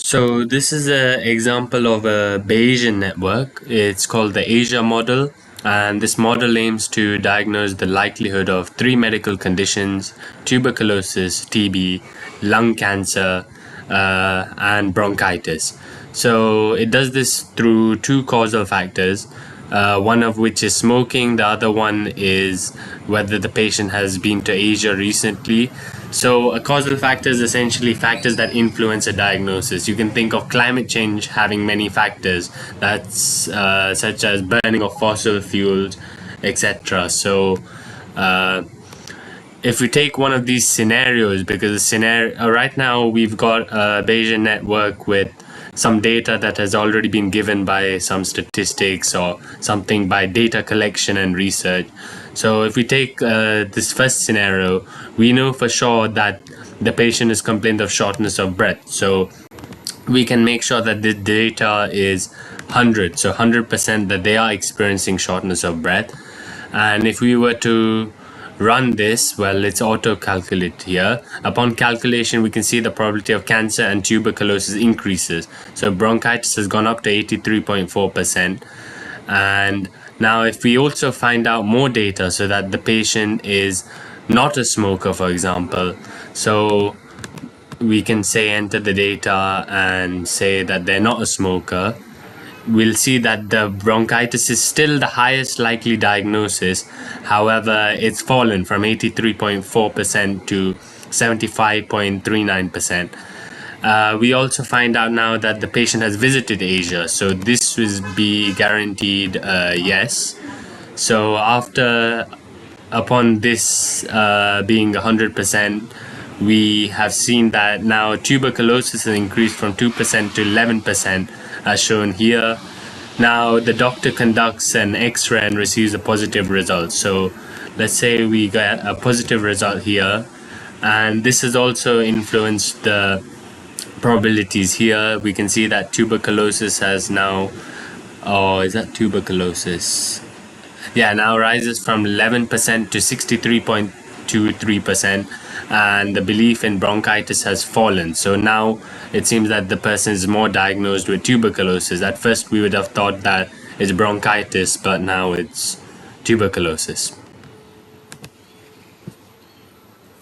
So this is an example of a Bayesian network. It's called the Asia model, and this model aims to diagnose the likelihood of three medical conditions: tuberculosis, TB, lung cancer, and bronchitis. So it does this through two causal factors, one of which is smoking, the other one is whether the patient has been to Asia recently. So a causal factor is essentially factors that influence a diagnosis. You can think of climate change having many factors, that's such as burning of fossil fuels, etc. So if we take one of these scenarios, because the scenario right now we've got a Bayesian network with some data that has already been given by some statistics or something by data collection and research. So if we take this first scenario, we know for sure that the patient is complained of shortness of breath. So we can make sure that the data is 100, so 100% that they are experiencing shortness of breath. And if we were to run this, well, it's auto calculate here. Upon calculation, we can see the probability of cancer and tuberculosis increases. So bronchitis has gone up to 83.4%. And now if we also find out more data, so that the patient is not a smoker, for example, so we can say enter the data and say that they're not a smoker, we'll see that the bronchitis is still the highest likely diagnosis. However, it's fallen from 83.4% to 75.39%. We also find out now that the patient has visited Asia, so this will be guaranteed yes. So upon this being 100%, we have seen that now tuberculosis has increased from 2% to 11%, as shown here. Now the doctor conducts an X-ray and receives a positive result. So let's say we get a positive result here, and this has also influenced the probabilities here. We can see that tuberculosis has now, is that tuberculosis? Yeah, now rises from 11% to 63.23%, and the belief in bronchitis has fallen. So now it seems that the person is more diagnosed with tuberculosis. At first we would have thought that it's bronchitis, but now it's tuberculosis.